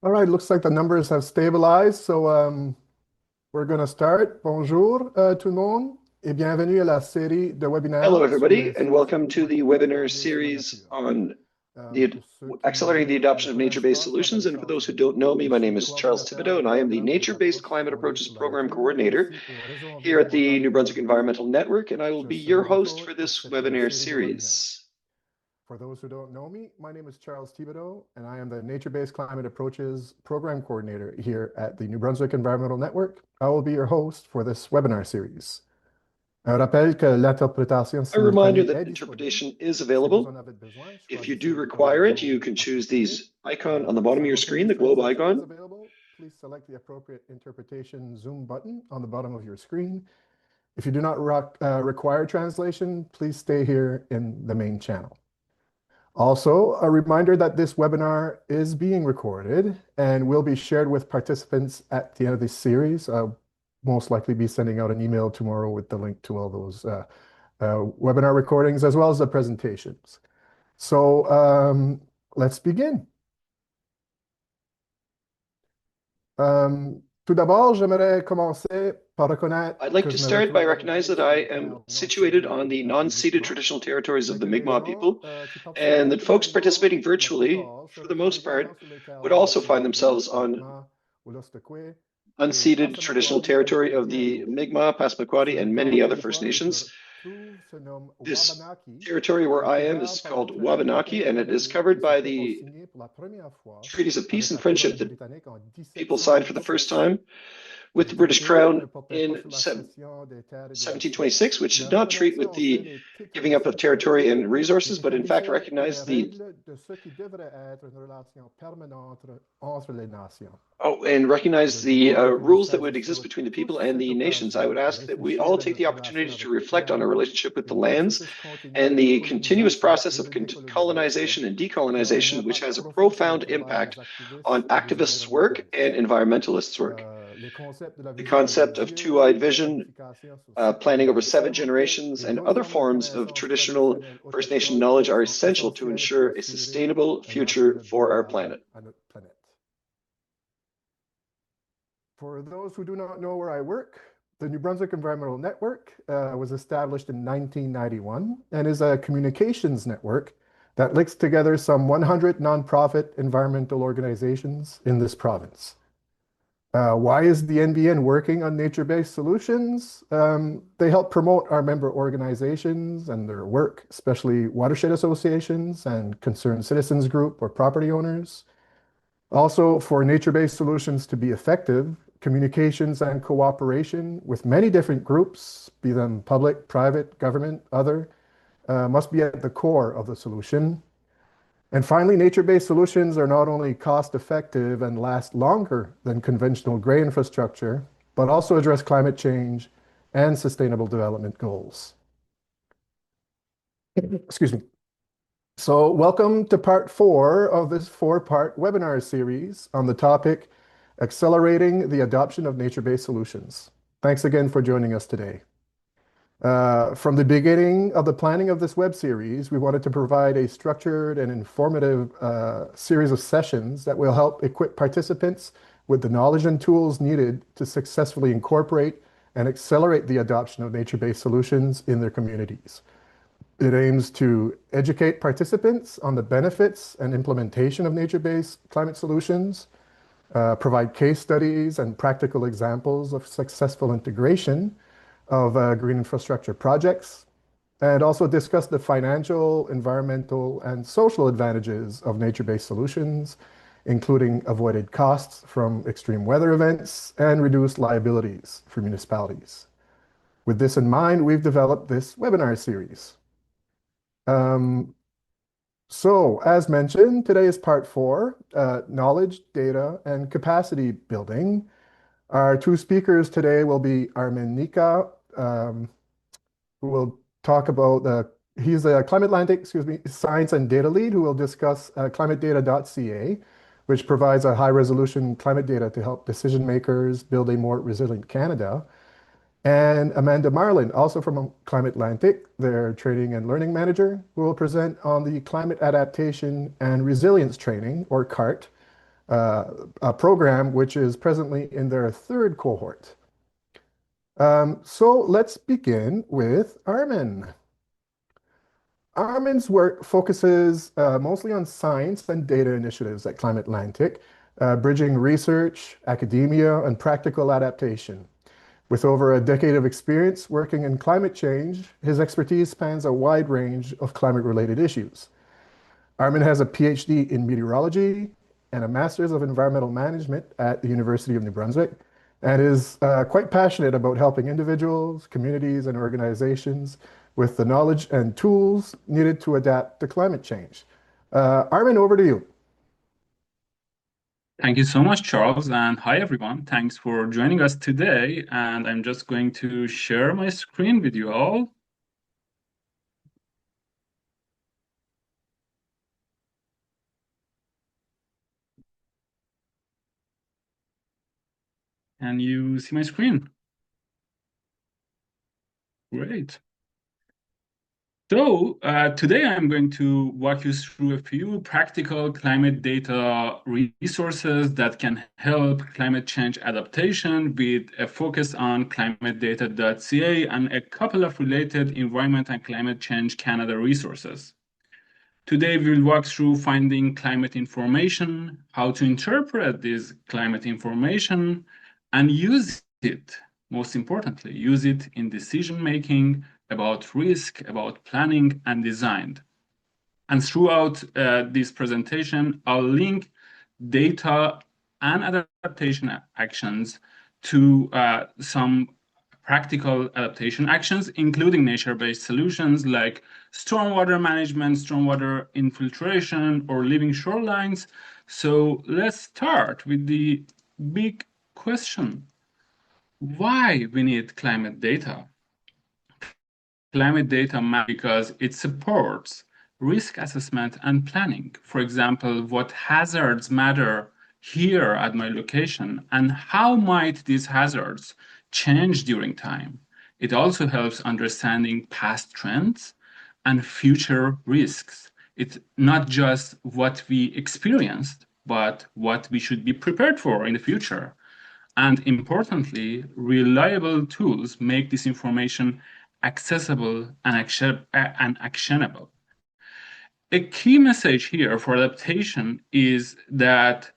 All right, looks like the numbers have stabilized, so we're going to start. Bonjour tout le monde et bienvenue à la série de Hello, webinaires sur les everybody, and solutions welcome to the pour webinar préserver la series nature. on the Pour ceux qui accelerating the ne adoption me of connaissent nature-based pas, je m'appelle solutions. And for Charles those who don't know Thibodeau. me, Je my suis name le is Charles coordinateur Thibodeau, du and I am the programme des nature-based approches climate fondées approaches sur la program nature, coordinator ainsi aux raisons here at the environnementales New et Brunswick écologiques. Environmental Network, and I will Je be serai your votre host for hôte pour this cette webinar série de webinaires. series. For those who don't know me, my name is Charles Thibodeau, and I am the Nature-Based Climate Approaches Program Coordinator here at the New Brunswick Environmental Network. I will be your host for this webinar series. Un rappel que l'interprétation A reminder simultanée that est disponible. interpretation is Si vous en available. avez besoin, If you choisissez do le plan de require it, you liaison can choose approprié. these icon on the bottom of your screen, the globe Simultaneous translation is icon. available. Please select the appropriate interpretation Zoom button on the bottom of your screen. If you do not require translation, please stay here in the main channel. Also, a reminder that this webinar is being recorded and will be shared with participants at the end of this series. I'll most likely be sending out an email tomorrow with the link to all those webinar recordings as well as the presentations. So let's begin. Tout d'abord, j'aimerais commencer par reconnaître I'd like que to je me start by retrouve recognizing that I am situated on the non-ceded traditional territories of the Mi'kmaq people, and that folks participating virtually, for the most part, would also find themselves on unceded traditional territory of the Mi'kmaq, Passamaquoddy, and many other First Nations. This territory where I am is called Wabanaki, and it is covered by the treaties of peace and friendship that people signed for the first time with the British Crown in 1726, which did not treat with the giving up of territory and resources, but in fact recognized the rules that would exist between the people and the nations. I would ask that we all take the opportunity to reflect on our relationship with the lands and the continuous process of colonization and decolonization, which has a profound impact on activists' work and environmentalists' work. The concept of two-eyed vision, planning over 7 generations, and other forms of traditional First Nation knowledge are essential to ensure a sustainable future for our planet. For those who do not know where I work, the New Brunswick Environmental Network was established in 1991 and is a communications network that links together some 100 nonprofit environmental organizations in this province. Why is the NBEN working on nature-based solutions? They help promote our member organizations and their work, especially watershed associations and concerned citizens group or property owners. Also, for nature-based solutions to be effective, communications and cooperation with many different groups, be them public, private, government, other, must be at the core of the solution. And finally, nature-based solutions are not only cost-effective and last longer than conventional gray infrastructure, but also address climate change and sustainable development goals. Excuse me. So welcome to part 4 of this 4-part webinar series on the topic, Accelerating the Adoption of Nature-Based Solutions. Thanks again for joining us today. From the beginning of the planning of this web series, we wanted to provide a structured and informative series of sessions that will help equip participants with the knowledge and tools needed to successfully incorporate and accelerate the adoption of nature-based solutions in their communities. It aims to educate participants on the benefits and implementation of nature-based climate solutions, provide case studies and practical examples of successful integration of green infrastructure projects, and also discuss the financial, environmental, and social advantages of nature-based solutions, including avoided costs from extreme weather events and reduced liabilities for municipalities. With this in mind, we've developed this webinar series. So, as mentioned, today is part 4, knowledge, data, and capacity building. Our 2 speakers today will be Armin Nikkhah, who will talk about, he's a ClimateData, science and data lead, who will discuss ClimateData.ca, which provides a high-resolution climate data to help decision makers build a more resilient Canada. And Amanda Marlin, also from CLIMATLANTIC, their training and learning manager, who will present on the climate adaptation and resilience training, or CART, a program which is presently in their third cohort. So let's begin with Armin. Armin's work focuses mostly on science and data initiatives at ClimateAtlantic, bridging research, academia, and practical adaptation. With over a decade of experience working in climate change, his expertise spans a wide range of climate-related issues. Armin has a PhD in meteorology and a Master's of Environmental Management at the University of New Brunswick, and is quite passionate about helping individuals, communities, and organizations with the knowledge and tools needed to adapt to climate change. Armin, over to you. Thank you so much, Charles, and hi everyone. Thanks for joining us today. And I'm just going to share my screen with you all. Can you see my screen? Great. So today I'm going to walk you through a few practical climate data resources that can help climate change adaptation with a focus on ClimateData.ca and a couple of related environment and climate change Canada resources. Today, we'll walk through finding climate information, how to interpret this climate information, and use it, most importantly, use it in decision making about risk, about planning and design. And throughout this presentation, I'll link data and adaptation actions to some practical adaptation actions, including nature-based solutions like stormwater management, stormwater infiltration, or living shorelines. So let's start with the big question. Why we need climate data? Climate data matters because it supports risk assessment and planning. For example, what hazards matter here at my location and how might these hazards change during time. It also helps understanding past trends and future risks. It's not just what we experienced, but what we should be prepared for in the future. And importantly, reliable tools make this information accessible and actionable. A key message here for adaptation is that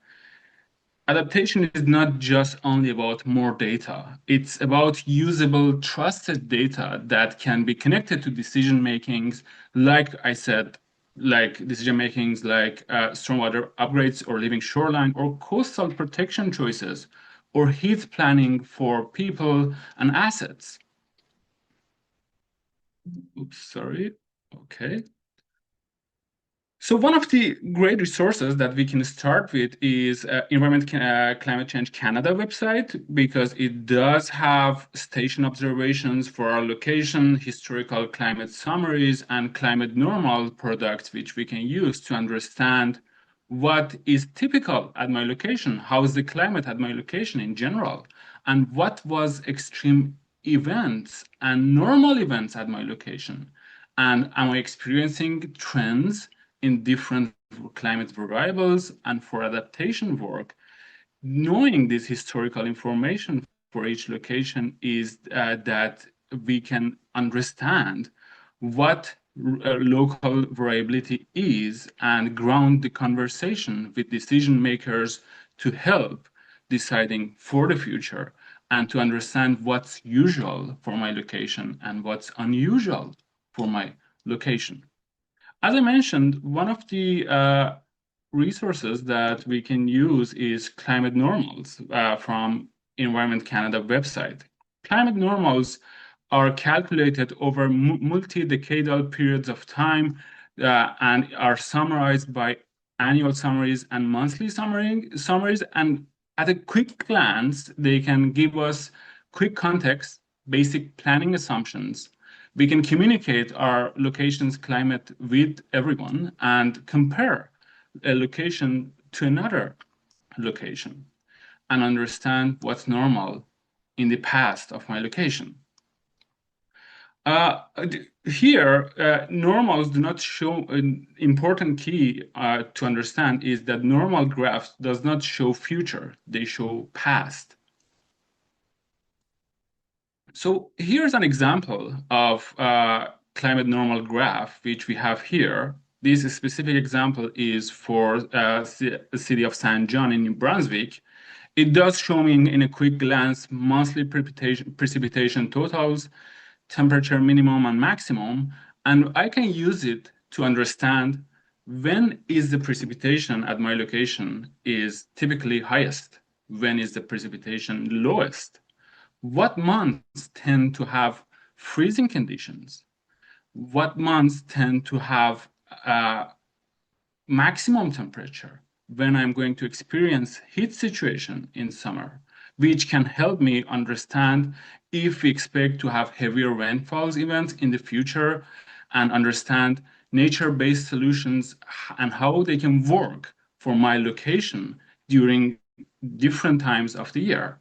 adaptation is not just only about more data. It's about usable, trusted data that can be connected to decision makings, like I said, like decision makings like stormwater upgrades or living shoreline or coastal protection choices or heat planning for people and assets. Oops, sorry. Okay. So one of the great resources that we can start with is Climate Change Canada website because it does have station observations for our location, historical climate summaries, and climate normal products which we can use to understand what is typical at my location, how is the climate at my location in general, and what was extreme events and normal events at my location. And am I experiencing trends in different climate variables? And for adaptation work, knowing this historical information for each location is that we can understand what local variability is and ground the conversation with decision makers to help deciding for the future and to understand what's usual for my location and what's unusual for my location. As I mentioned, one of the resources that we can use is climate normals from Environment Canada website. Climate normals are calculated over multi-decadal periods of time and are summarized by annual summaries and monthly summaries. And at a quick glance, they can give us quick context, basic planning assumptions. We can communicate our location's climate with everyone and compare a location to another location and understand what's normal in the past of my location. Here, normals do not show. An important key to understand is that normal graphs does not show future; they show past. So here's an example of climate normal graph, which we have here. This specific example is for the city of San John in New Brunswick. It does show me in a quick glance monthly precipitation totals, temperature minimum and maximum, and I can use it to understand when is the precipitation at my location is typically highest, when is the precipitation lowest, what months tend to have freezing conditions, what months tend to have maximum temperature, when I'm going to experience heat situation in summer, which can help me understand if we expect to have heavier rainfalls events in the future and understand nature-based solutions and how they can work for my location during different times of the year.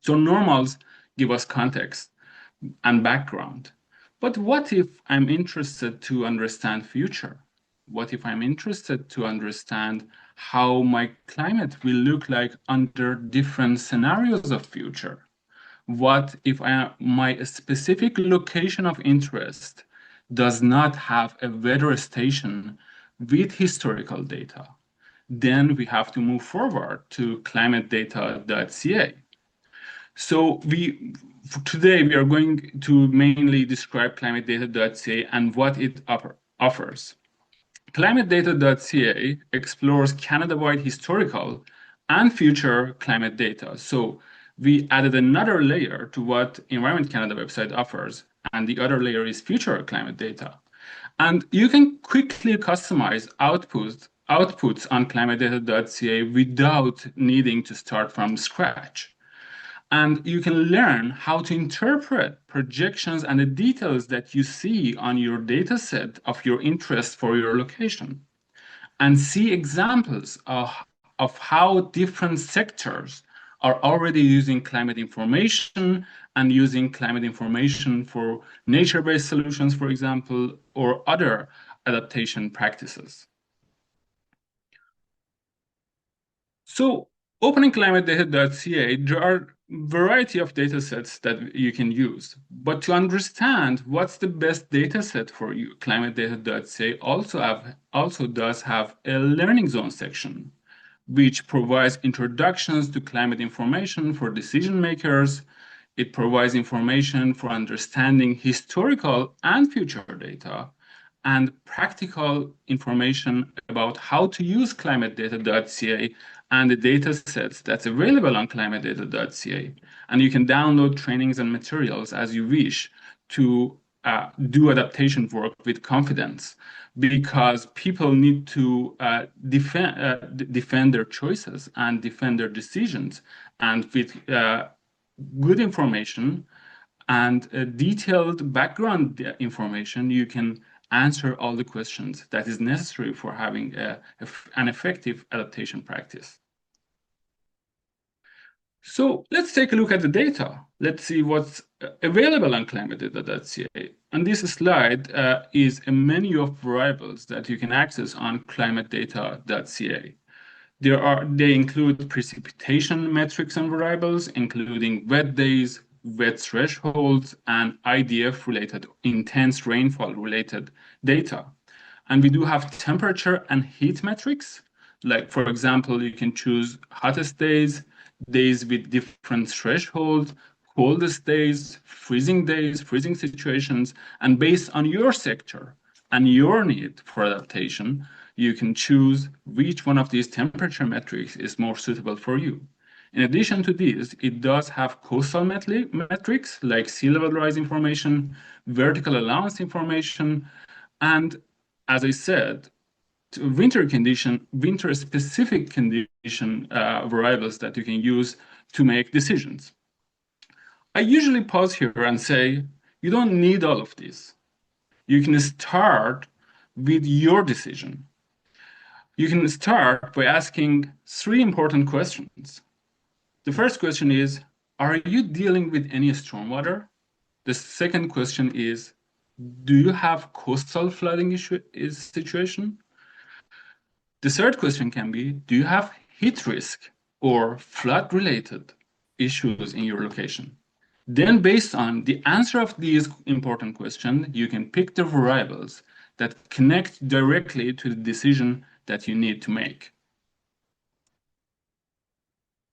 So normals give us context and background. But what if I'm interested to understand future? What if I'm interested to understand how my climate will look like under different scenarios of future? What if my specific location of interest does not have a weather station with historical data? Then we have to move forward to ClimateData.ca. So today we are going to mainly describe ClimateData.ca and what it offers. ClimateData.ca explores Canada-wide historical and future climate data. So we added another layer to what Environment Canada website offers, and the other layer is future climate data. And you can quickly customize outputs on ClimateData.ca without needing to start from scratch. And you can learn how to interpret projections and the details that you see on your data set of your interest for your location and see examples of how different sectors are already using climate information and using climate information for nature-based solutions, for example, or other adaptation practices. So opening ClimateData.ca, there are a variety of data sets that you can use. But to understand what's the best data set for you, ClimateData.ca also does have a learning zone section, which provides introductions to climate information for decision makers. It provides information for understanding historical and future data and practical information about how to use ClimateData.ca and the data sets that's available on ClimateData.ca. And you can download trainings and materials as you wish to do adaptation work with confidence because people need to defend their choices and defend their decisions. And with good information and detailed background information, you can answer all the questions that is necessary for having an effective adaptation practice. So let's take a look at the data. Let's see what's available on ClimateData.ca. And this slide is a menu of variables that you can access on ClimateData.ca. They include precipitation metrics and variables, including wet days, wet thresholds, and IDF-related, intense rainfall-related data. And we do have temperature and heat metrics. Like, for example, you can choose hottest days, days with different thresholds, coldest days, freezing situations, and based on your sector and your need for adaptation, you can choose which one of these temperature metrics is more suitable for you. In addition to this, it does have coastal metrics like sea level rise information, vertical allowance information, and as I said, winter specific condition variables that you can use to make decisions. I usually pause here and say, you don't need all of this. You can start with your decision. You can start by asking 3 important questions. The first question is, are you dealing with any stormwater? The second question is, do you have coastal flooding situation? The third question can be, do you have heat risk or flood-related issues in your location? Then based on the answer of these important questions, you can pick the variables that connect directly to the decision that you need to make.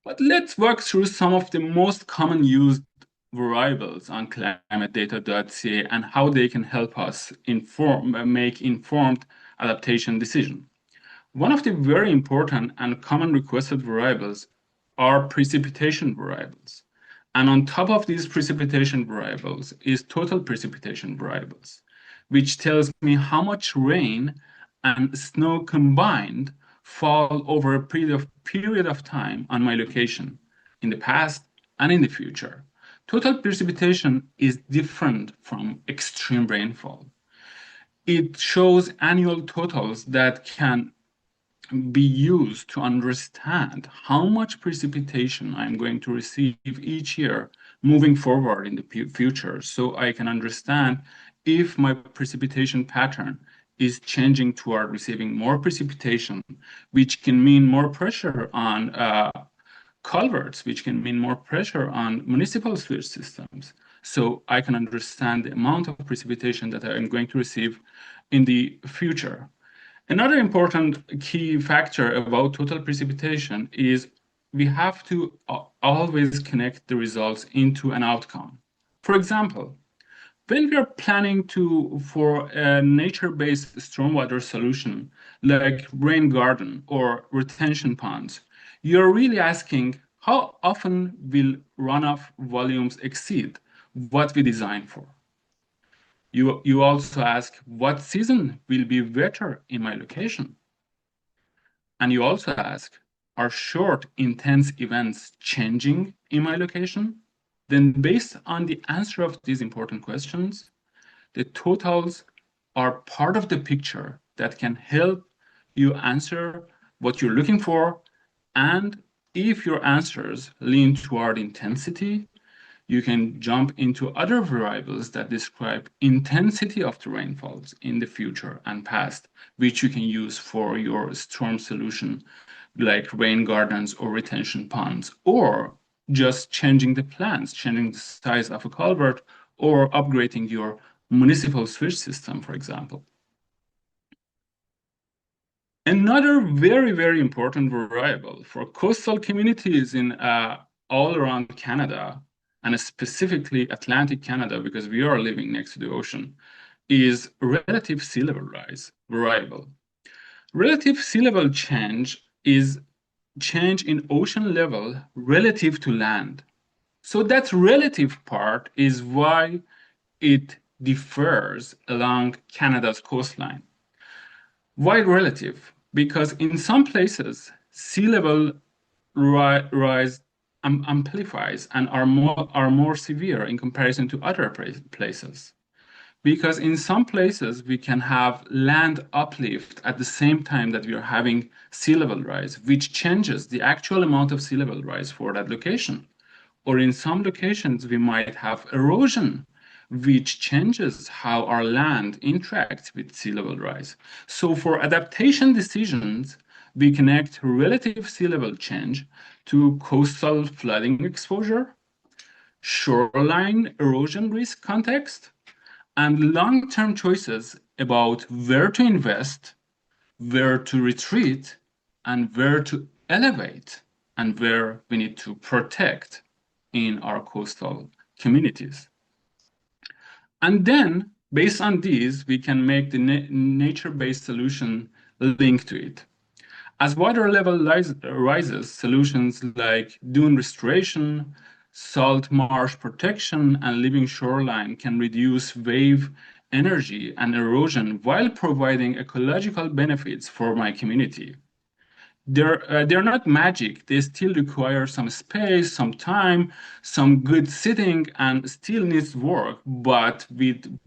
But let's walk through some of the most common used variables on ClimateData.ca and how they can help us make informed adaptation decisions. One of the very important and common requested variables are precipitation variables. And on top of these precipitation variables is total precipitation variables, which tells me how much rain and snow combined fall over a period of time on my location in the past and in the future. Total precipitation is different from extreme rainfall. It shows annual totals that can be used to understand how much precipitation I'm going to receive each year moving forward in the future, so I can understand if my precipitation pattern is changing toward receiving more precipitation, which can mean more pressure on culverts, which can mean more pressure on municipal sewage systems. So I can understand the amount of precipitation that I'm going to receive in the future. Another important key factor about total precipitation is we have to always connect the results into an outcome. For example, when we are planning for a nature-based stormwater solution like rain garden or retention ponds, you're really asking how often will runoff volumes exceed what we designed for? You also ask what season will be wetter in my location? And you also ask, are short, intense events changing in my location? Then based on the answer of these important questions, the totals are part of the picture that can help you answer what you're looking for. And if your answers lean toward intensity, you can jump into other variables that describe intensity of the rainfalls in the future and past, which you can use for your storm solution, like rain gardens or retention ponds, or just changing the plans, changing the size of a culvert, or upgrading your municipal sewage system, for example. Another very, very important variable for coastal communities in all around Canada, and specifically Atlantic Canada, because we are living next to the ocean, is relative sea level rise variable. Relative sea level change is change in ocean level relative to land. So that relative part is why it differs along Canada's coastline. Why relative? Because in some places, sea level rise amplifies and are more severe in comparison to other places. Because in some places, we can have land uplift at the same time that we are having sea level rise, which changes the actual amount of sea level rise for that location. Or in some locations, we might have erosion, which changes how our land interacts with sea level rise. So for adaptation decisions, we connect relative sea level change to coastal flooding exposure, shoreline erosion risk context, and long-term choices about where to invest, where to retreat, and where to elevate, and where we need to protect in our coastal communities. And then, based on these, we can make the nature-based solution link to it. As water level rises, solutions like dune restoration, salt marsh protection, and living shoreline can reduce wave energy and erosion while providing ecological benefits for my community. They're not magic. They still require some space, some time, some good sitting, and still needs work. But with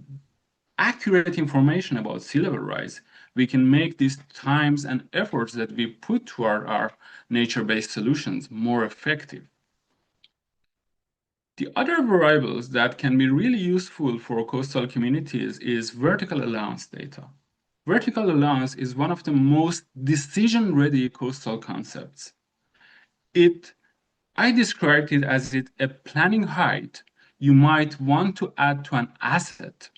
accurate information about sea level rise, we can make these times and efforts that we put toward our nature-based solutions more effective. The other variables that can be really useful for coastal communities is vertical allowance data. Vertical allowance is one of the most decision-ready coastal concepts. I described it as a planning height you might want to add to an asset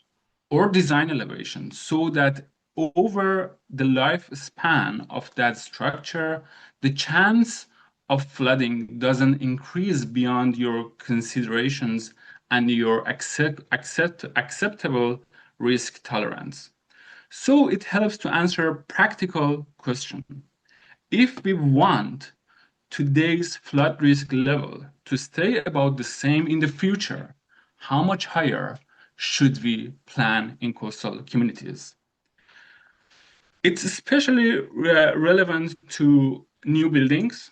or design elevation so that over the lifespan of that structure, the chance of flooding doesn't increase beyond your considerations and your acceptable risk tolerance. So it helps to answer a practical question. If we want today's flood risk level to stay about the same in the future, how much higher should we plan in coastal communities? It's especially relevant to new buildings,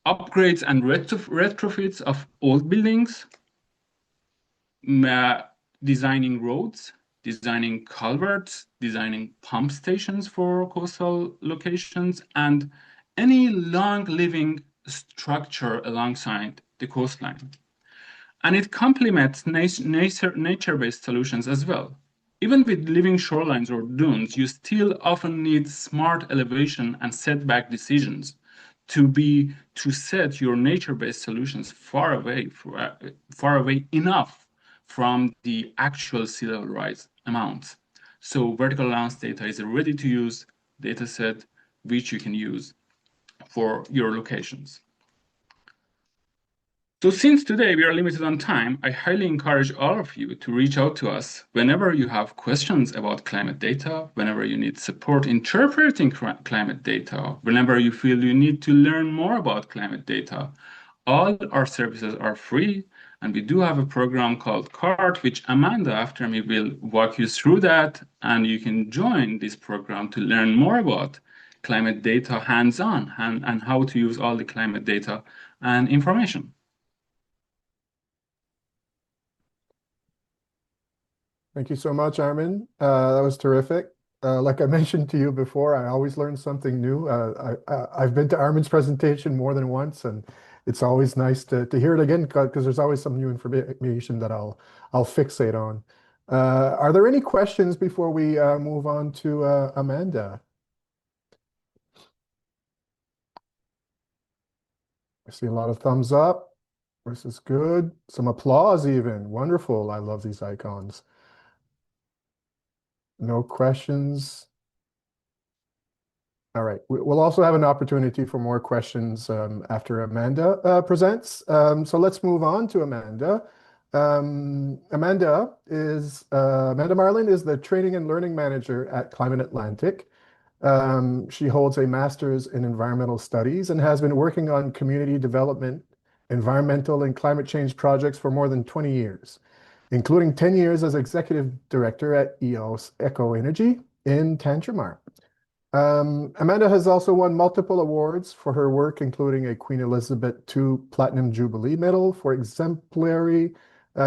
upgrades and retrofits of old buildings, designing roads, designing culverts, designing pump stations for coastal locations, and any long-living structure alongside the coastline. And it complements nature-based solutions as well. Even with living shorelines or dunes, you still often need smart elevation and setback decisions to set your nature-based solutions far away enough from the actual sea level rise amounts. So vertical allowance data is a ready-to-use data set which you can use for your locations. So since today we are limited on time, I highly encourage all of you to reach out to us whenever you have questions about climate data, whenever you need support interpreting climate data, whenever you feel you need to learn more about climate data. All our services are free, and we do have a program called CART, which Amanda after me will walk you through that, and you can join this program to learn more about climate data hands-on and how to use all the climate data and information. Thank you so much, Armin. That was terrific. Like I mentioned to you before, I always learn something new. I've been to Armin's presentation more than once, and it's always nice to hear it again because there's always some new information that I'll fixate on. Are there any questions before we move on to Amanda? I see a lot of thumbs up. This is good. Some applause even. Wonderful. I love these icons. No questions. All right. We'll also have an opportunity for more questions after Amanda presents. So let's move on to Amanda. Amanda Marlin is the Training and Learning Manager at ClimateAtlantic. She holds a master's in environmental studies and has been working on community development, environmental and climate change projects for more than 20 years, including 10 years as executive director at EOS Eco Energy in Tantramar. Amanda has also won multiple awards for her work, including a Queen Elizabeth II Platinum Jubilee Medal for exemplary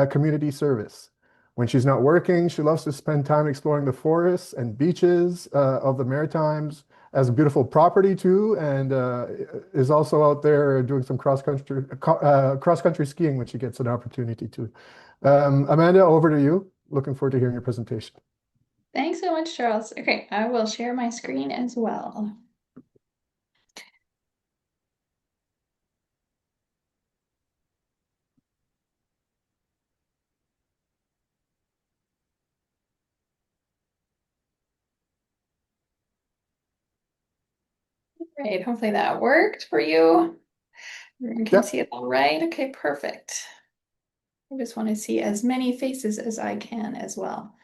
community service. When she's not working, she loves to spend time exploring the forests and beaches of the Maritimes, has a beautiful property too, and is also out there doing some cross-country skiing when she gets an opportunity to. Amanda, over to you. Looking forward to hearing your presentation. Thanks so much, Charles. Okay, I will share my screen as well. Great, hopefully that worked for you. Everyone can see it all right. Okay, perfect. I just want to see as many faces as I can as well.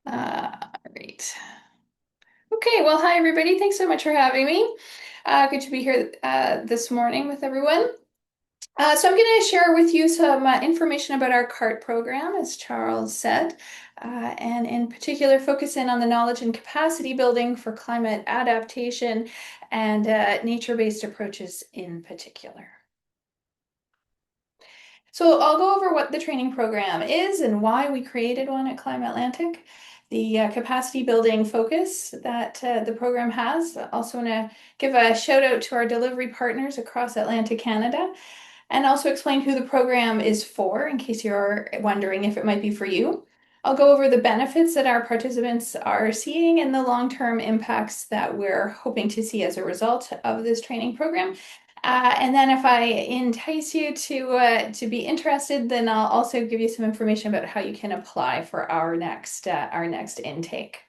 Great. Okay, well, hi everybody. Thanks so much for having me. Good to be here this morning with everyone. So I'm going to share with you some information about our CART program, as Charles said, and in particular focus in on the knowledge and capacity building for climate adaptation and nature-based approaches in particular. So I'll go over what the training program is and why we created one at ClimateAtlantic, the capacity building focus that the program has. I also want to give a shout out to our delivery partners across Atlantic Canada. and also explain who the program is for in case you're wondering if it might be for you. I'll go over the benefits that our participants are seeing and the long-term impacts that we're hoping to see as a result of this training program. And then if I entice you to be interested, then I'll also give you some information about how you can apply for our next intake.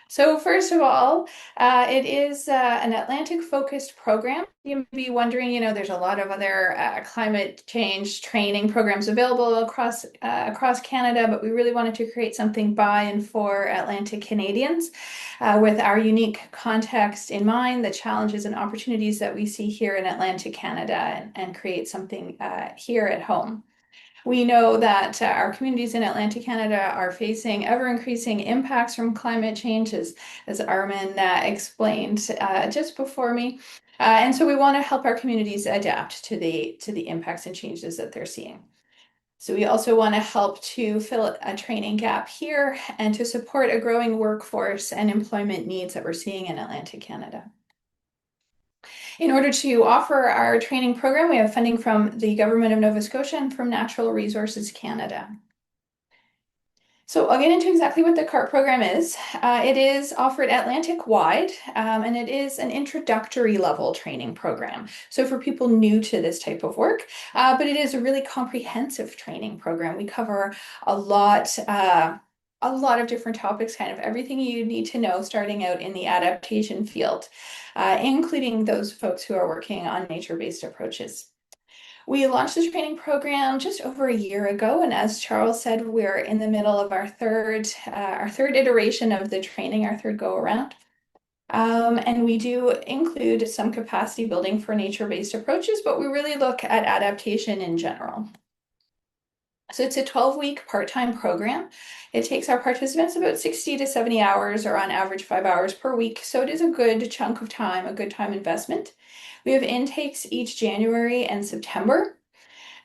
So first of all, it is an Atlantic-focused program. You may be wondering, there's a lot of other climate change training programs available across Canada, but we really wanted to create something by and for Atlantic Canadians with our unique context in mind, the challenges and opportunities that we see here in Atlantic Canada, and create something here at home. We know that our communities in Atlantic Canada are facing ever-increasing impacts from climate change, as Armin explained just before me. And so we want to help our communities adapt to the impacts and changes that they're seeing. So we also want to help to fill a training gap here and to support a growing workforce and employment needs that we're seeing in Atlantic Canada. In order to offer our training program, we have funding from the Government of Nova Scotia and from Natural Resources Canada. So I'll get into exactly what the CART program is. It is offered Atlantic-wide, and it is an introductory level training program. So for people new to this type of work, but it is a really comprehensive training program. We cover a lot of different topics, kind of everything you need to know starting out in the adaptation field, including those folks who are working on nature-based approaches. We launched this training program just over a year ago, and as Charles said, we're in the middle of our third iteration of the training, our third go-around. And we do include some capacity building for nature-based approaches, but we really look at adaptation in general. So it's a 12-week part-time program. It takes our participants about 60 to 70 hours, or on average 5 hours per week. So it is a good chunk of time, a good time investment. We have intakes each January and September,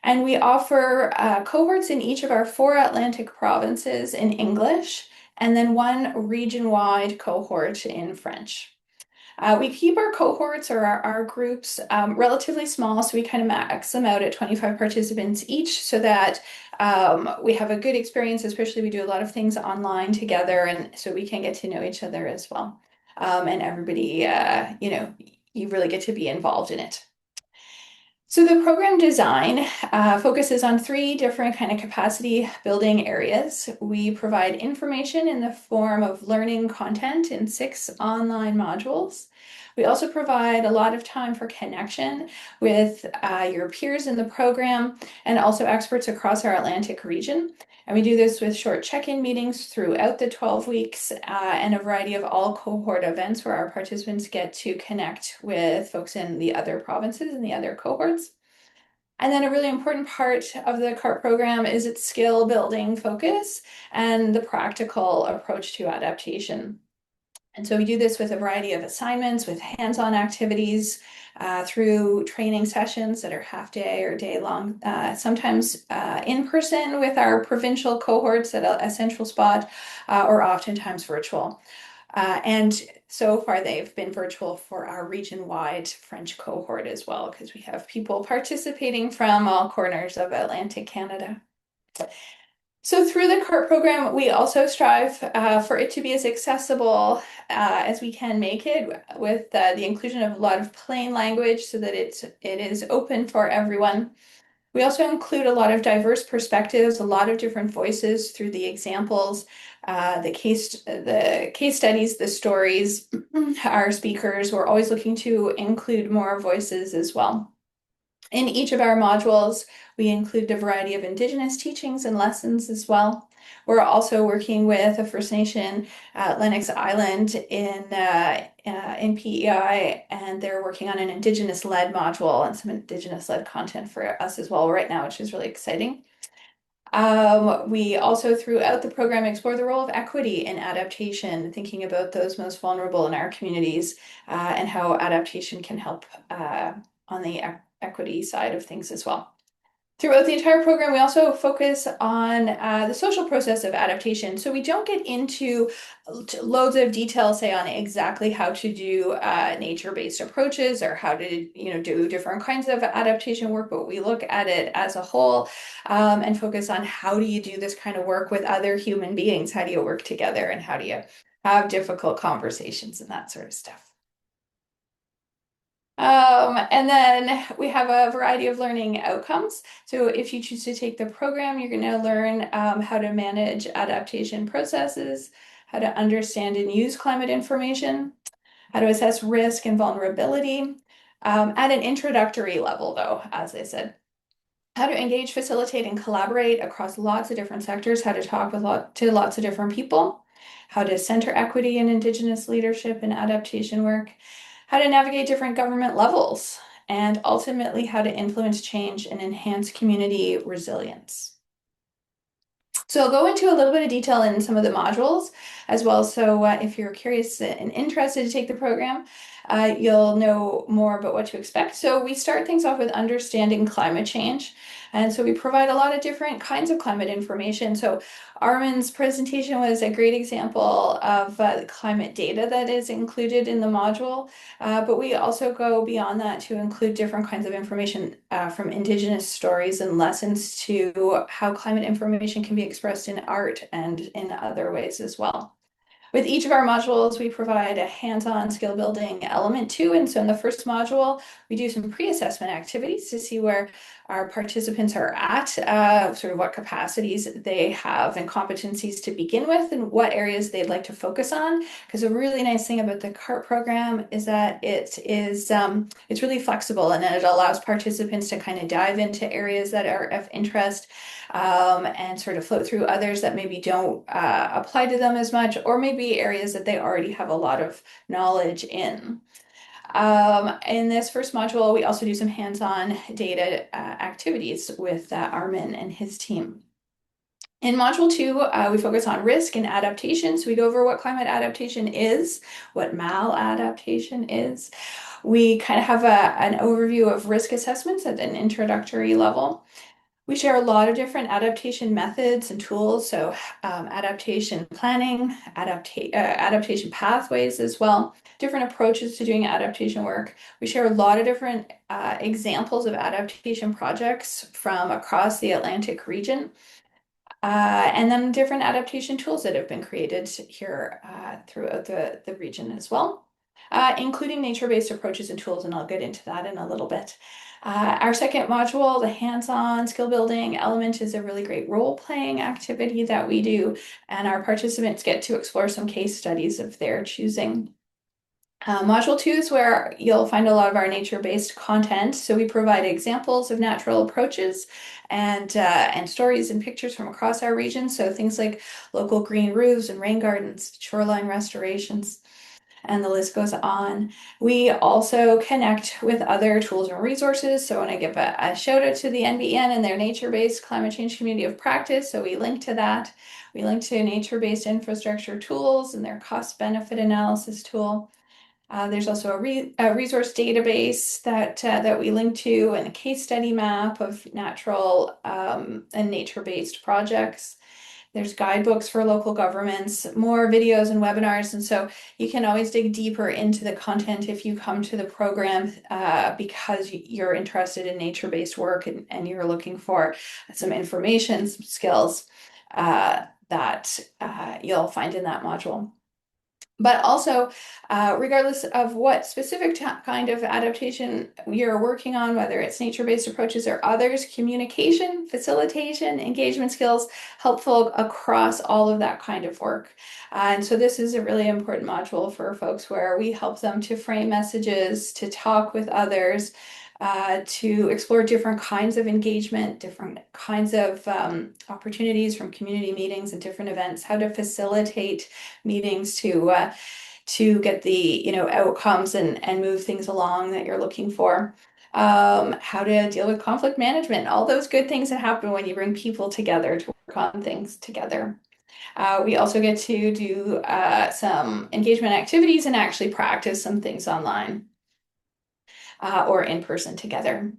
and we offer cohorts in each of our 4 Atlantic provinces in English, and then 1 region-wide cohort in French. We keep our cohorts, or our groups, relatively small, so we kind of max them out at 25 participants each, so that we have a good experience, especially we do a lot of things online together, and so we can get to know each other as well. And everybody, you really get to be involved in it. So the program design focuses on 3 different kind of capacity building areas. We provide information in the form of learning content in 6 online modules. We also provide a lot of time for connection with your peers in the program and also experts across our Atlantic region. And we do this with short check-in meetings throughout the 12 weeks and a variety of all cohort events where our participants get to connect with folks in the other provinces and the other cohorts. And then a really important part of the CART program is its skill building focus and the practical approach to adaptation. And so we do this with a variety of assignments, with hands-on activities, through training sessions that are half day or day long, sometimes in person with our provincial cohorts at a central spot, or oftentimes virtual. And so far they've been virtual for our region-wide French cohort as well, because we have people participating from all corners of Atlantic Canada. So through the CART program, we also strive for it to be as accessible as we can make it, with the inclusion of a lot of plain language so that it is open for everyone. We also include a lot of diverse perspectives, a lot of different voices through the examples, the case studies, the stories, our speakers. We're always looking to include more voices as well. In each of our modules, we include a variety of Indigenous teachings and lessons as well. We're also working with a First Nation, Lennox Island in PEI, and they're working on an Indigenous-led module and some Indigenous-led content for us as well right now, which is really exciting. We also, throughout the program, explore the role of equity in adaptation, thinking about those most vulnerable in our communities, and how adaptation can help on the equity side of things as well. Throughout the entire program, we also focus on the social process of adaptation. So we don't get into loads of detail, say, on exactly how to do nature-based approaches or how to, do different kinds of adaptation work, but we look at it as a whole and focus on how do you do this kind of work with other human beings? How do you work together and how do you have difficult conversations and that sort of stuff? And then we have a variety of learning outcomes. So if you choose to take the program, you're going to learn how to manage adaptation processes, how to understand and use climate information, how to assess risk and vulnerability, at an introductory level, though, as I said. How to engage, facilitate, and collaborate across lots of different sectors, how to talk to lots of different people, how to center equity and Indigenous leadership and adaptation work, how to navigate different government levels, and ultimately how to influence change and enhance community resilience. So I'll go into a little bit of detail in some of the modules as well. So if you're curious and interested to take the program, you'll know more about what to expect. So we start things off with understanding climate change. And so we provide a lot of different kinds of climate information. So Armin's presentation was a great example of the climate data that is included in the module. But we also go beyond that to include different kinds of information from Indigenous stories and lessons to how climate information can be expressed in art and in other ways as well. With each of our modules, we provide a hands-on skill building element too. And so in the first module, we do some pre-assessment activities to see where our participants are at, sort of what capacities they have and competencies to begin with, and what areas they'd like to focus on. Because a really nice thing about the CART program is that it's really flexible and it allows participants to kind of dive into areas that are of interest and sort of float through others that maybe don't apply to them as much, or maybe areas that they already have a lot of knowledge in. In this first module, we also do some hands-on data activities with Armin and his team. In Module 2, we focus on risk and adaptation. So we go over what climate adaptation is, what maladaptation is. We kind of have an overview of risk assessments at an introductory level. We share a lot of different adaptation methods and tools, so adaptation planning, adaptation pathways as well, different approaches to doing adaptation work. We share a lot of different examples of adaptation projects from across the Atlantic region, and then different adaptation tools that have been created here throughout the region as well, including nature-based approaches and tools, and I'll get into that in a little bit. Our second module, the hands-on skill building element, is a really great role-playing activity that we do, and our participants get to explore some case studies of their choosing. Module 2 is where you'll find a lot of our nature-based content. So we provide examples of natural approaches and stories and pictures from across our region. So things like local green roofs and rain gardens, shoreline restorations, and the list goes on. We also connect with other tools and resources. So when I give a shout out to the NBEN and their nature-based climate change community of practice, so we link to that. We link to nature-based infrastructure tools and their cost-benefit analysis tool. There's also a resource database that we link to, and a case study map of natural and nature-based projects. There's guidebooks for local governments, more videos and webinars, and so you can always dig deeper into the content if you come to the program because you're interested in nature-based work and you're looking for some information, some skills that you'll find in that module. But also, regardless of what specific kind of adaptation you're working on, whether it's nature-based approaches or others, communication, facilitation, engagement skills, helpful across all of that kind of work. And so this is a really important module for folks where we help them to frame messages, to talk with others, to explore different kinds of engagement, different kinds of opportunities from community meetings and different events, how to facilitate meetings to get the outcomes and move things along that you're looking for. How to deal with conflict management, all those good things that happen when you bring people together to work on things together. We also get to do some engagement activities and actually practice some things online or in person together.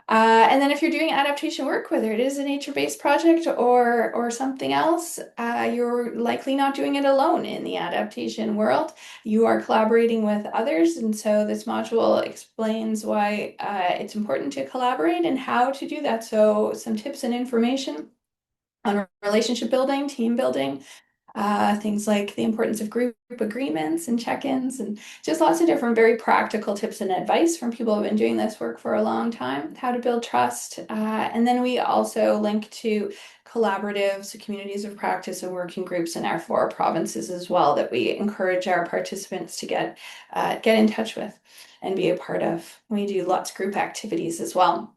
And then if you're doing adaptation work, whether it is a nature-based project or something else, you're likely not doing it alone in the adaptation world. You are collaborating with others, and so this module explains why it's important to collaborate and how to do that. So some tips and information on relationship building, team building, things like the importance of group agreements and check-ins, and just lots of different very practical tips and advice from people who have been doing this work for a long time, how to build trust. And then we also link to collaboratives, communities of practice, and working groups in our 4 provinces as well that we encourage our participants to get in touch with and be a part of. We do lots of group activities as well.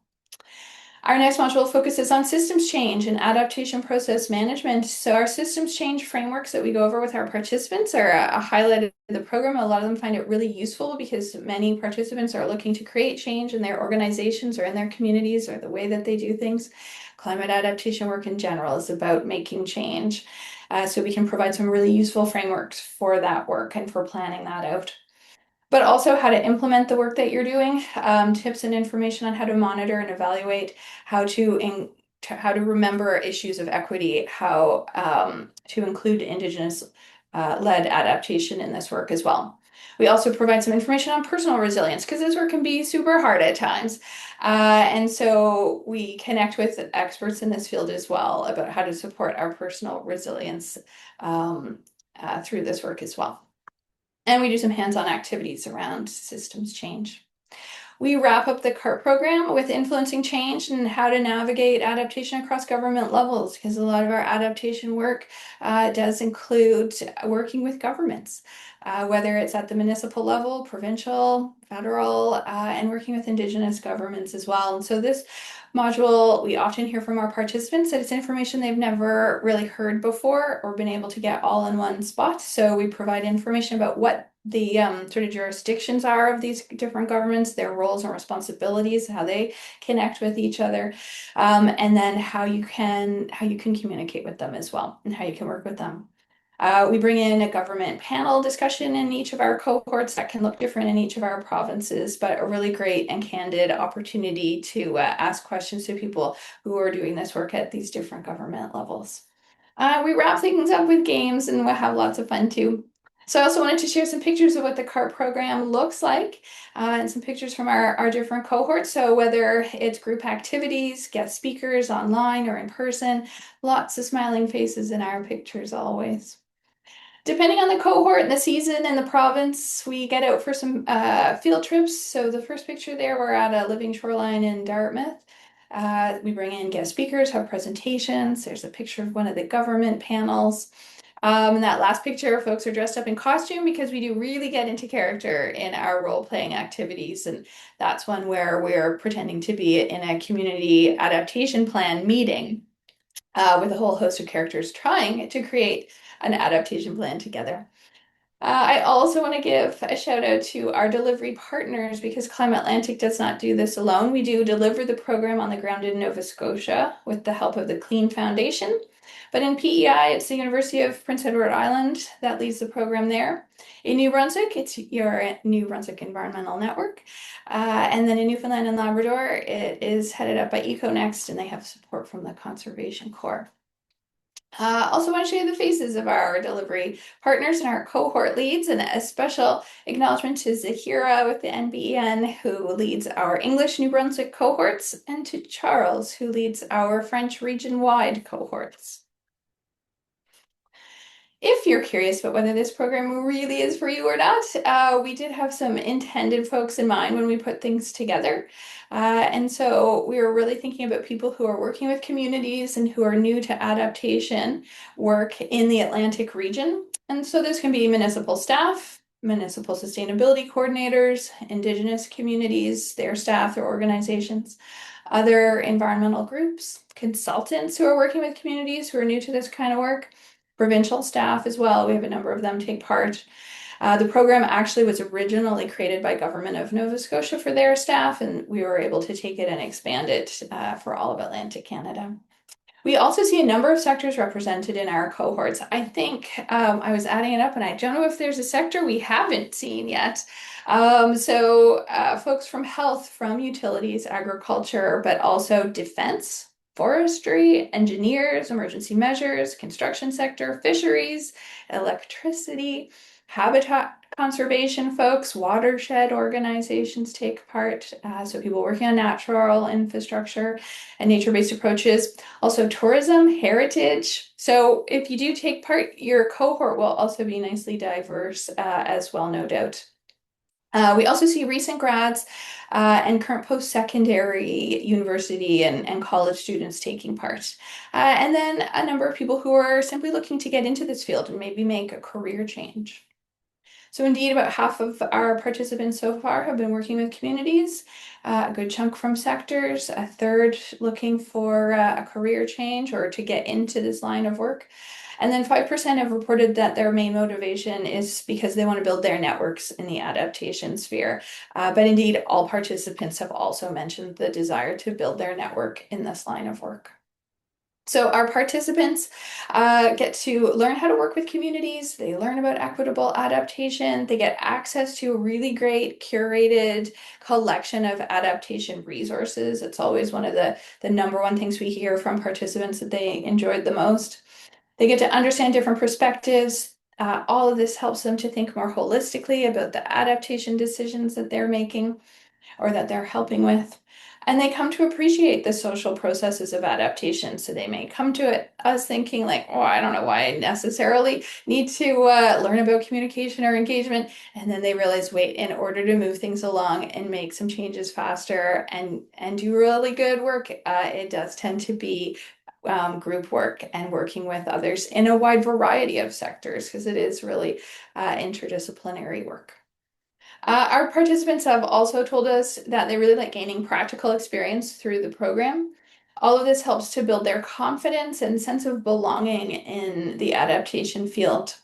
Our next module focuses on systems change and adaptation process management. So our systems change frameworks that we go over with our participants are a highlight of the program. A lot of them find it really useful because many participants are looking to create change in their organizations or in their communities or the way that they do things. Climate adaptation work in general is about making change. So we can provide some really useful frameworks for that work and for planning that out, but also how to implement the work that you're doing, tips and information on how to monitor and evaluate, how to remember issues of equity, how to include Indigenous led adaptation in this work as well. We also provide some information on personal resilience because this work can be super hard at times. And so we connect with experts in this field as well about how to support our personal resilience through this work as well. And we do some hands-on activities around systems change. We wrap up the CART program with influencing change and how to navigate adaptation across government levels, because a lot of our adaptation work does include working with governments, whether it's at the municipal level, provincial, federal, and working with Indigenous governments as well. And so this module, we often hear from our participants that it's information they've never really heard before or been able to get all in one spot. So we provide information about what the sort of jurisdictions are of these different governments, their roles and responsibilities, how they connect with each other, and then how you can communicate with them as well, and how you can work with them. We bring in a government panel discussion in each of our cohorts that can look different in each of our provinces, but a really great and candid opportunity to ask questions to people who are doing this work at these different government levels. We wrap things up with games and we'll have lots of fun too. So I also wanted to share some pictures of what the CART program looks like and some pictures from our different cohorts. So whether it's group activities, guest speakers online or in person, lots of smiling faces in our pictures always. Depending on the cohort and the season and the province, we get out for some field trips. So the first picture there, we're at a living shoreline in Dartmouth. We bring in guest speakers, have presentations. There's a picture of one of the government panels. And that last picture, folks are dressed up in costume because we do really get into character in our role-playing activities. And that's one where we're pretending to be in a community adaptation plan meeting with a whole host of characters trying to create an adaptation plan together. I also want to give a shout out to our delivery partners because ClimateAtlantic does not do this alone. We do deliver the program on the ground in Nova Scotia with the help of the Clean Foundation. But in PEI, it's the University of Prince Edward Island that leads the program there. In New Brunswick, it's your New Brunswick Environmental Network. And then in Newfoundland and Labrador, it is headed up by EcoNext and they have support from the Conservation Corps. Also want to show you the faces of our delivery partners and our cohort leads, and a special acknowledgement to Zahira with the NBEN, who leads our English New Brunswick cohorts, and to Charles, who leads our French region-wide cohorts. If you're curious about whether this program really is for you or not, we did have some intended folks in mind when we put things together. And so we were really thinking about people who are working with communities and who are new to adaptation work in the Atlantic region. And so this can be municipal staff, municipal sustainability coordinators, Indigenous communities, their staff, their organizations, other environmental groups, consultants who are working with communities who are new to this kind of work, provincial staff as well. We have a number of them take part. The program actually was originally created by Government of Nova Scotia for their staff, and we were able to take it and expand it for all of Atlantic Canada. We also see a number of sectors represented in our cohorts. I think I was adding it up and I don't know if there's a sector we haven't seen yet. Folks from health, from utilities, agriculture, but also defense, forestry, engineers, emergency measures, construction sector, fisheries, electricity, habitat conservation folks, watershed organizations take part. So people working on natural infrastructure and nature-based approaches. Also tourism, heritage. So if you do take part, your cohort will also be nicely diverse as well, no doubt. We also see recent grads and current post-secondary university and college students taking part. And then a number of people who are simply looking to get into this field and maybe make a career change. So indeed, about half of our participants so far have been working with communities, a good chunk from sectors, a third looking for a career change or to get into this line of work. And then 5% have reported that their main motivation is because they want to build their networks in the adaptation sphere. But indeed, all participants have also mentioned the desire to build their network in this line of work. So our participants get to learn how to work with communities. They learn about equitable adaptation. They get access to a really great curated collection of adaptation resources. It's always one of the number one things we hear from participants that they enjoyed the most. They get to understand different perspectives. All of this helps them to think more holistically about the adaptation decisions that they're making or that they're helping with. And they come to appreciate the social processes of adaptation. So they may come to it us thinking like, oh, I don't know why I necessarily need to learn about communication or engagement. And then they realize, wait, in order to move things along and make some changes faster and do really good work, it does tend to be group work and working with others in a wide variety of sectors because it is really interdisciplinary work. Our participants have also told us that they really like gaining practical experience through the program. All of this helps to build their confidence and sense of belonging in the adaptation field.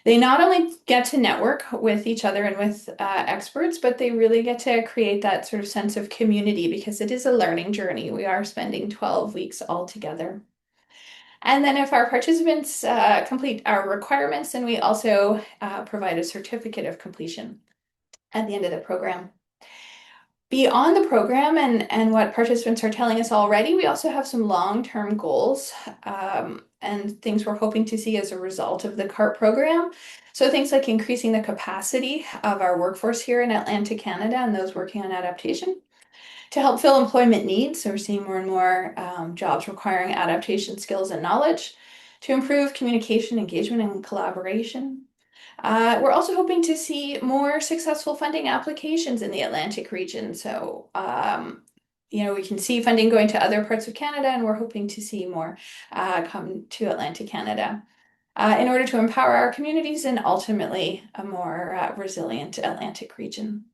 They not only get to network with each other and with experts, but they really get to create that sort of sense of community because it is a learning journey. We are spending 12 weeks all together. And then if our participants complete our requirements, then we also provide a certificate of completion at the end of the program. Beyond the program and what participants are telling us already, we also have some long-term goals and things we're hoping to see as a result of the CART program. So things like increasing the capacity of our workforce here in Atlantic Canada and those working on adaptation to help fill employment needs. So we're seeing more and more jobs requiring adaptation skills and knowledge to improve communication, engagement, and collaboration. We're also hoping to see more successful funding applications in the Atlantic region. So, we can see funding going to other parts of Canada, and we're hoping to see more come to Atlantic Canada in order to empower our communities and ultimately a more resilient Atlantic region.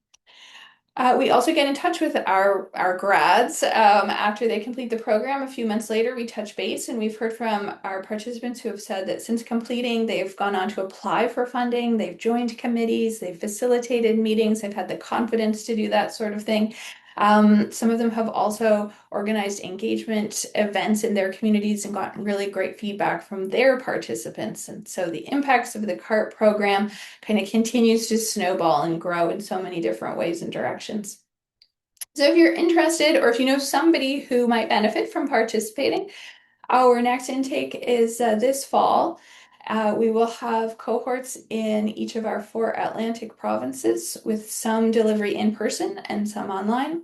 We also get in touch with our grads after they complete the program. A few months later, we touch base, and we've heard from our participants who have said that since completing, they've gone on to apply for funding, they've joined committees, they've facilitated meetings, they've had the confidence to do that sort of thing. Some of them have also organized engagement events in their communities and gotten really great feedback from their participants. And so the impacts of the CART program kind of continues to snowball and grow in so many different ways and directions. So if you're interested or if you know somebody who might benefit from participating, our next intake is this fall. We will have cohorts in each of our 4 Atlantic provinces with some delivery in person and some online.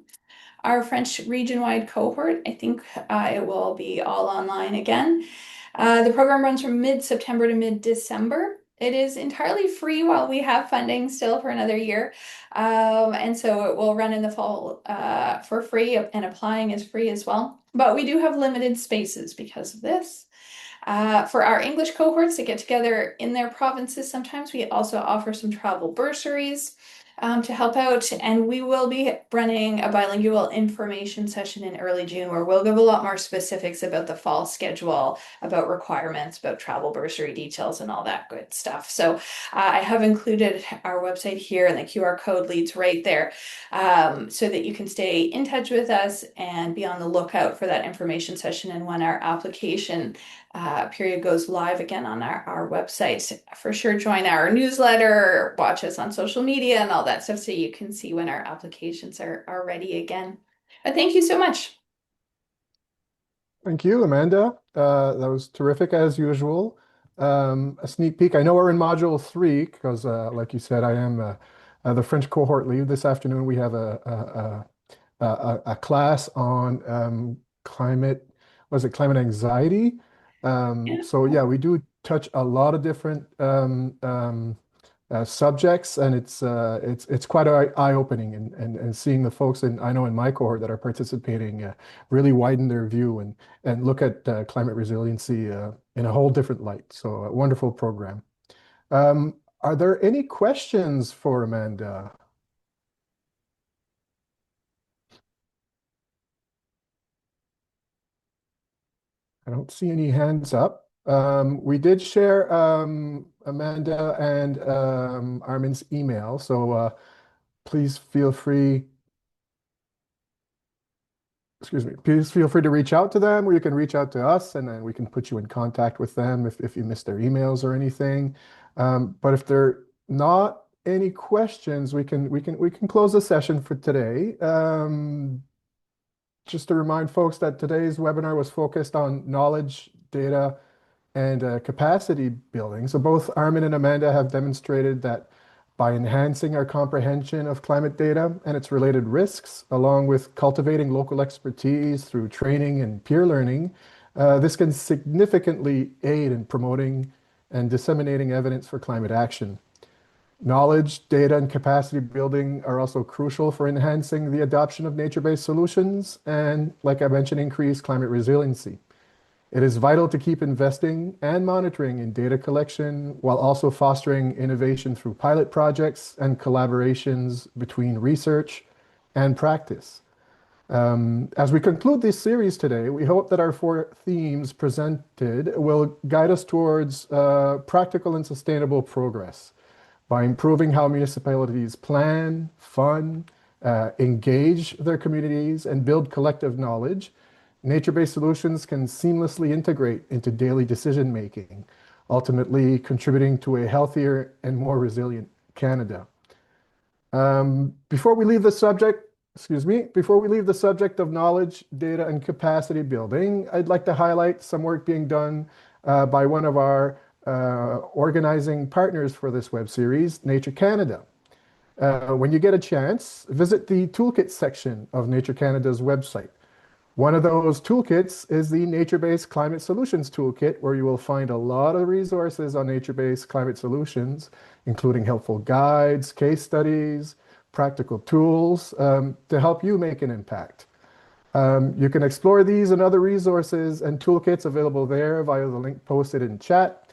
Our French region-wide cohort, I think it will be all online again. The program runs from mid-September to mid-December. It is entirely free while we have funding still for another year. And so it will run in the fall for free, and applying is free as well. But we do have limited spaces because of this. For our English cohorts that get together in their provinces, sometimes we also offer some travel bursaries to help out, and we will be running a bilingual information session in early June where we'll give a lot more specifics about the fall schedule, about requirements, about travel bursary details, and all that good stuff. So I have included our website here, and the QR code leads right there so that you can stay in touch with us and be on the lookout for that information session and when our application period goes live again on our website. For sure, join our newsletter, watch us on social media, and all all that stuff so you can see when our applications are ready again. But thank you so much. Thank you, Amanda. That was terrific as usual. A sneak peek. I know we're in module 3 because, like you said, I am the French cohort lead. This afternoon we have a class on climate anxiety. So yeah, we do touch a lot of different subjects, and it's quite eye-opening, and seeing the folks I know in my cohort that are participating really widen their view and look at climate resiliency in a whole different light. So a wonderful program. Are there any questions for Amanda? I don't see any hands up. We did share Amanda and Armin's email, so please feel free, excuse me, please feel free to reach out to them, or you can reach out to us, and then we can put you in contact with them if you missed their emails or anything. But if there are not any questions, we can close the session for today. Just to remind folks that today's webinar was focused on knowledge, data, and capacity building. So both Armin and Amanda have demonstrated that by enhancing our comprehension of climate data and its related risks, along with cultivating local expertise through training and peer learning, this can significantly aid in promoting and disseminating evidence for climate action. Knowledge, data, and capacity building are also crucial for enhancing the adoption of nature-based solutions and, like I mentioned, increase climate resiliency. It is vital to keep investing and monitoring in data collection while also fostering innovation through pilot projects and collaborations between research and practice. As we conclude this series today, we hope that our 4 themes presented will guide us towards practical and sustainable progress by improving how municipalities plan, fund, engage their communities, and build collective knowledge. Nature-based solutions can seamlessly integrate into daily decision-making, ultimately contributing to a healthier and more resilient Canada. Before we leave the subject, before we leave the subject of knowledge, data, and capacity building, I'd like to highlight some work being done by one of our organizing partners for this web series, Nature Canada. When you get a chance, visit the toolkit section of Nature Canada's website. One of those toolkits is the Nature-Based Climate Solutions Toolkit, where you will find a lot of resources on nature-based climate solutions, including helpful guides, case studies, practical tools to help you make an impact. You can explore these and other resources and toolkits available there via the link posted in chat.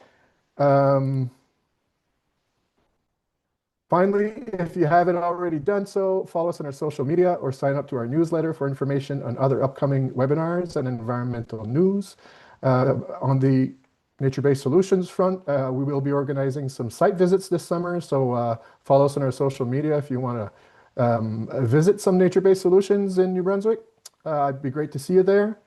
Finally, if you haven't already done so, follow us on our social media or sign up to our newsletter for information on other upcoming webinars and environmental news. On the nature-based solutions front, we will be organizing some site visits this summer, so follow us on our social media if you want to visit some nature-based solutions in New Brunswick. It'd be great to see you there.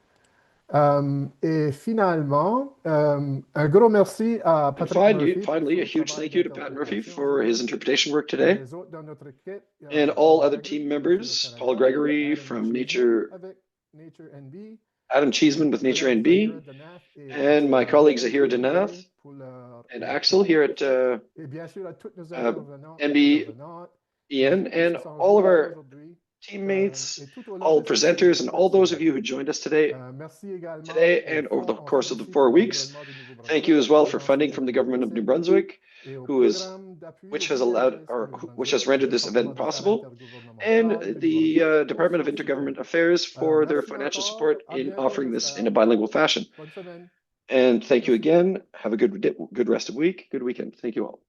Et finalement, un gros merci à And Patrick Murphy finally, a pour son huge travail thank you to Pat Murphy d'interprétation for his interpretation work today, les autres dans notre équipe, and all Paul other Gregory team de members, Paul Nature-Canada, Gregory Adam from Cheeseman Nature, avec Nature NB, Adam mes Cheeseman with Nature collègues Zahira NB, Danath et and Axel my colleague Gagnon Zahir pour Danath l'aider pour leur and Axel lecture. here at Et bien sûr à tous nos NBEN, intervenants qui and se sont all of joints our aujourd'hui. teammates, Et tout au long all de cette presenters, and all those of série. you who joined us today Merci également au and over the Fonds en course of the scientifique 4 pour weeks. l'environnement du Thank you Nouveau-Brunswick as well qui for rend ce funding from the webinaire government of New possible, Brunswick, et au who is programme d'appui which au has allowed BRS or du which Nouveau-Brunswick has et rendered le this event Centre d'affaires possible, and intergouvernemental du the Nouveau-Brunswick pour Department of son soutien. Intergovernment Affairs Alors, for their merci financial encore, support à in bientôt, offering this in a j'espère. bilingual fashion. Bonne semaine. And thank you Merci. again. Have a good rest of week, good weekend. Thank you all.